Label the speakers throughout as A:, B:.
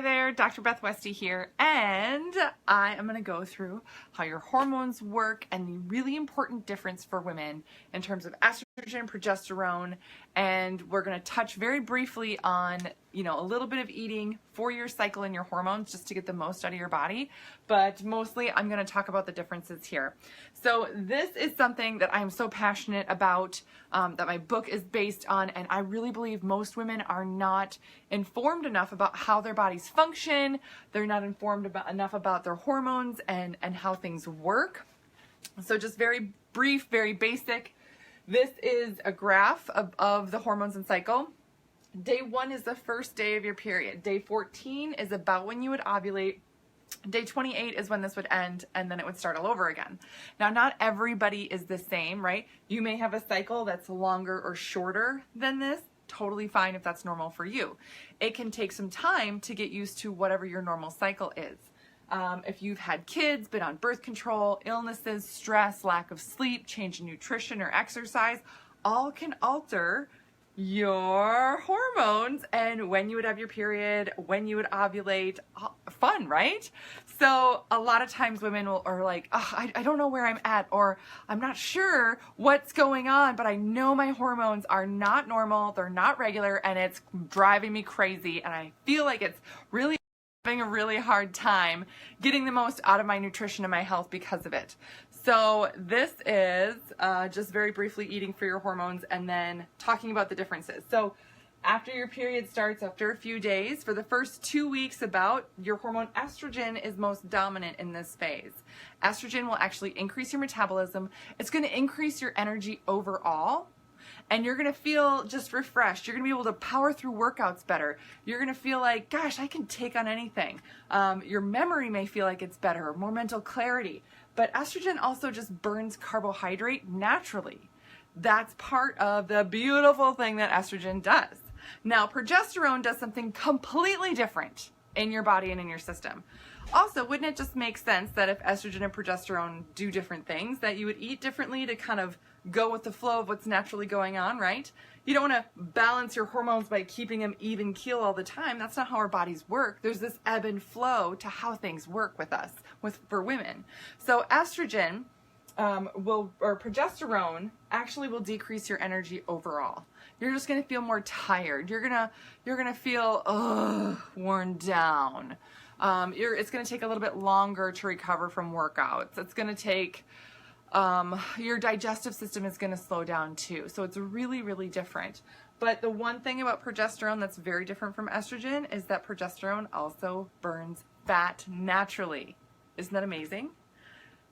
A: Hi there, Dr. Beth Westie here, and I am going to go through how your hormones work and the really important difference for women in terms of estrogen, progesterone, and we're going to touch very briefly on, a little bit of eating for your cycle and your hormones just to get the most out of your body, but mostly I'm going to talk about the differences here. So this is something that I'm so passionate about, that my book is based on, and I really believe most women are not informed enough about how their bodies function. They're not informed enough about their hormones and how things work. So just very brief, very basic. This is a graph of the hormones and cycle. Day 1 is the first day of your period. Day 14 is about when you would ovulate. Day 28 is when this would end, and then it would start all over again. Now, not everybody is the same, right? You may have a cycle that's longer or shorter than this. Totally fine if that's normal for you. It can take some time to get used to whatever your normal cycle is. If you've had kids, been on birth control, illnesses, stress, lack of sleep, change in nutrition or exercise, all can alter your hormones and when you would have your period, when you would ovulate. Fun, right? So a lot of times women are like, oh, I don't know where I'm at, or I'm not sure what's going on, but I know my hormones are not normal, they're not regular, and it's driving me crazy, and I feel like it's really having a really hard time getting the most out of my nutrition and my health because of it. So this is just very briefly eating for your hormones and then talking about the differences. So after your period starts, after a few days, for the first 2 weeks your hormone estrogen is most dominant in this phase. Estrogen will actually increase your metabolism. It's going to increase your energy overall. And you're going to feel just refreshed. You're going to be able to power through workouts better. You're going to feel like, gosh, I can take on anything. Your memory may feel like it's better, more mental clarity. But estrogen also just burns carbohydrate naturally. That's part of the beautiful thing that estrogen does. Now, progesterone does something completely different in your body and in your system. Also, wouldn't it just make sense that if estrogen and progesterone do different things, that you would eat differently to kind of go with the flow of what's naturally going on, right? You don't want to balance your hormones by keeping them even keel all the time. That's not how our bodies work. There's this ebb and flow to how things work with us, for women. So estrogen or progesterone actually will decrease your energy overall. You're just going to feel more tired. You're gonna feel worn down. It's going to take a little bit longer to recover from workouts. It's going to take your digestive system is going to slow down too. So it's really, really different. But the one thing about progesterone that's very different from estrogen is that progesterone also burns fat naturally. Isn't that amazing?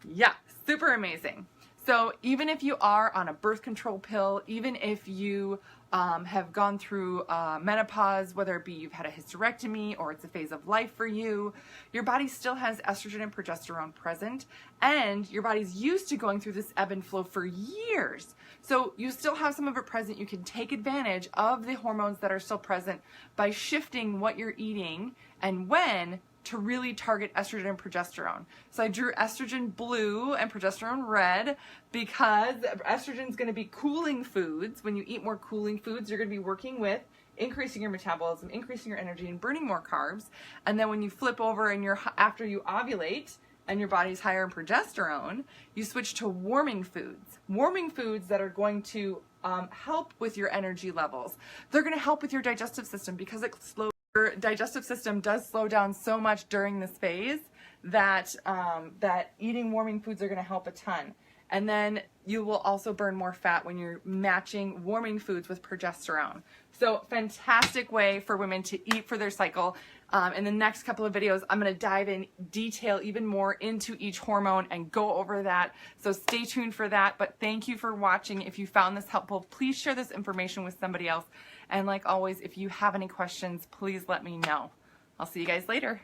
A: Yeah, super amazing. So even if you are on a birth control pill, even if you have gone through menopause, whether it be you've had a hysterectomy or it's a phase of life for you, your body still has estrogen and progesterone present, and your body's used to going through this ebb and flow for years. So you still have some of it present. You can take advantage of the hormones that are still present by shifting what you're eating and when to really target estrogen and progesterone. So I drew estrogen blue and progesterone red because estrogen is going to be cooling foods. When you eat more cooling foods, you're going to be working with increasing your metabolism, increasing your energy, and burning more carbs. And then when you flip over and after you ovulate and your body's higher in progesterone, you switch to warming foods. Warming foods that are going to help with your energy levels. They're going to help with your digestive system because it slows. Your digestive system does slow down so much during this phase that eating warming foods are going to help a ton. And then you will also burn more fat when you're matching warming foods with progesterone. So fantastic way for women to eat for their cycle. In the next couple of videos, I'm going to dive in detail even more into each hormone and go over that. So stay tuned for that. But thank you for watching. If you found this helpful, please share this information with somebody else. And like always, if you have any questions, please let me know. I'll see you guys later.